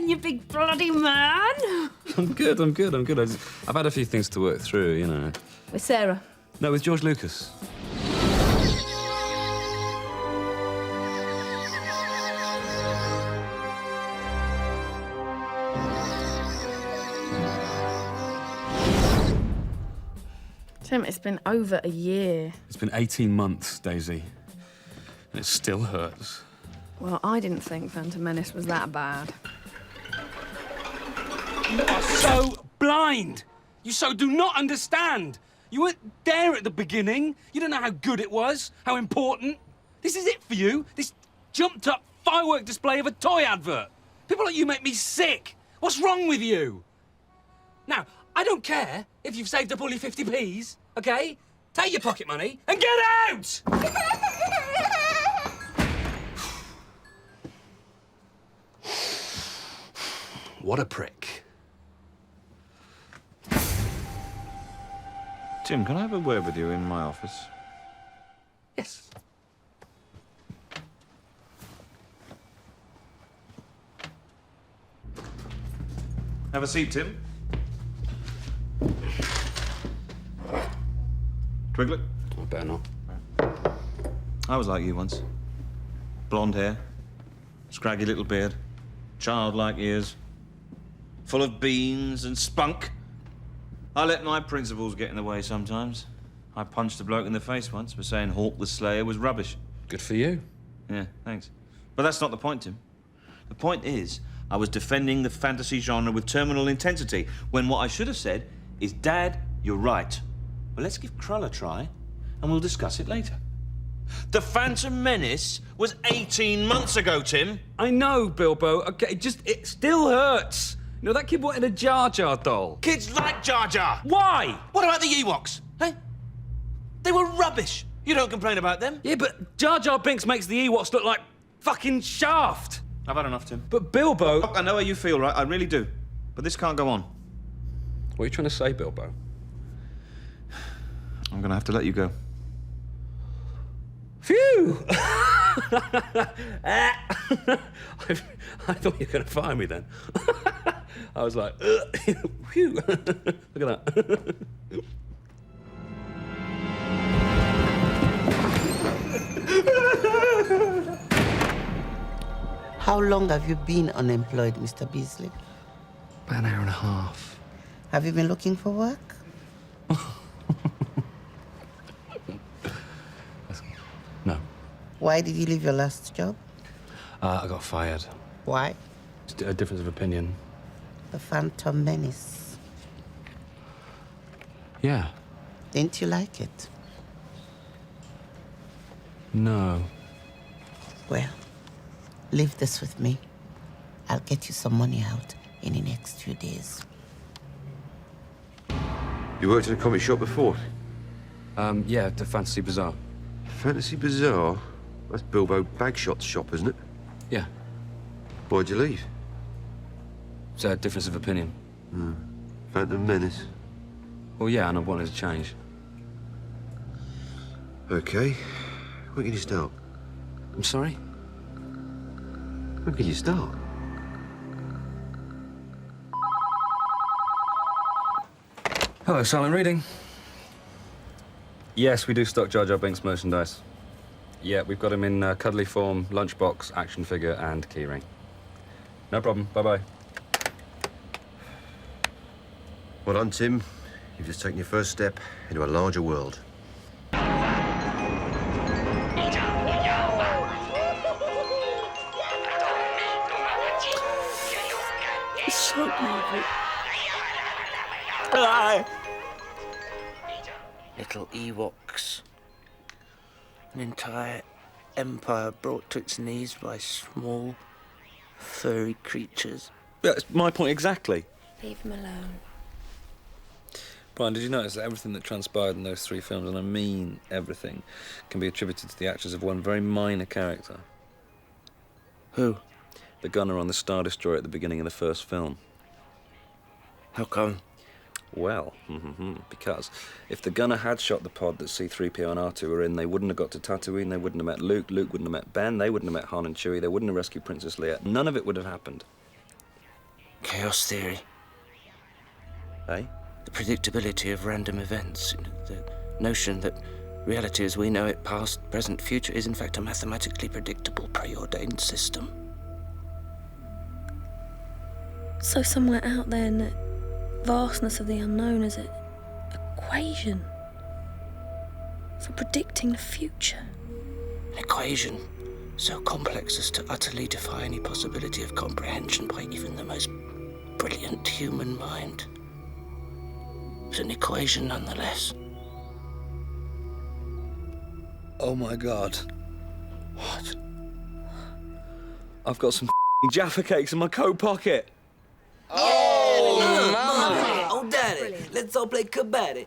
doing, you big bloody man? I'm good. I've had a few things to work through, you know. With Sarah? No, with George Lucas. Tim, it's been over a year. It's been 18 months, Daisy. And it still hurts. Well, I didn't think Phantom Menace was that bad. You are so blind! You so do not understand! You weren't there at the beginning. You don't know how good it was, how important. This is it for you, this jumped-up firework display of a toy advert. People like you make me sick. What's wrong with you? Now, I don't care if you've saved up all your 50p's, OK? Take your pocket money and get out! What a prick. Tim, can I have a word with you in my office? Yes. Have a seat, Tim. Twiglet? I better not. I was like you once. Blonde hair, scraggy little beard, childlike ears, full of beans and spunk. I let my principles get in the way sometimes. I punched a bloke in the face once for saying Hawk the Slayer was rubbish. Good for you. Yeah, thanks. But that's not the point, Tim. The point is, I was defending the fantasy genre with terminal intensity, when what I should have said is, Dad, you're right. Well, let's give Krull a try, and we'll discuss it later. The Phantom Menace was 18 months ago, Tim. I know, Bilbo. Okay, it still hurts. You know, that kid wanted a Jar Jar doll. Kids like Jar Jar. Why? What about the Ewoks? Hey? They were rubbish. You don't complain about them. Yeah, but Jar Jar Binks makes the Ewoks look like fucking Shaft. I've had enough, Tim. But Bilbo... Look, I know how you feel, right? I really do. But this can't go on. What are you trying to say, Bilbo? I'm gonna have to let you go. Phew! I thought you were going to fire me then. I was like, phew. Look at that. How long have you been unemployed, Mr. Bisley? About an hour and a half. Have you been looking for work? No. Why did you leave your last job? I got fired. Why? Just a difference of opinion. The Phantom Menace. Yeah. Didn't you like it? No. Well, leave this with me. I'll get you some money out in the next few days. You worked in a comic shop before? Yeah, the Fantasy Bazaar. Fantasy Bazaar? That's Bilbo Bagshot's shop, isn't it? Yeah. Why'd you leave? It's a difference of opinion. Phantom Menace. Well, yeah, and I wanted to change. Okay. When can you start? I'm sorry? When can you start? Hello, silent reading. Yes, we do stock Jar Jar Binks merchandise. Yeah, we've got him in cuddly form, lunchbox, action figure, and keyring. No problem. Bye-bye. Well done, Tim. You've just taken your first step into a larger world. It's so evil. Little Ewoks. An entire empire brought to its knees by small, furry creatures. Yeah, that's my point exactly. Leave him alone. Brian, did you notice that everything that transpired in those three films, and I mean everything, can be attributed to the actions of one very minor character? Who? The gunner on the Star Destroyer at the beginning of the first film. How come? Well, because if the gunner had shot the pod that C-3PO and R2 were in, they wouldn't have got to Tatooine, they wouldn't have met Luke, Luke wouldn't have met Ben, they wouldn't have met Han and Chewie, they wouldn't have rescued Princess Leia. None of it would have happened. Chaos theory. Eh? The predictability of random events. The notion that reality as we know it, past, present, future, is in fact a mathematically predictable, preordained system. So somewhere out there in the vastness of the unknown is an equation for predicting the future. An equation so complex as to utterly defy any possibility of comprehension by even the most brilliant human mind. But an equation nonetheless. Oh my God. What? I've got some Jaffa cakes in my coat pocket. Oh, Daddy, let's all play kabaddi.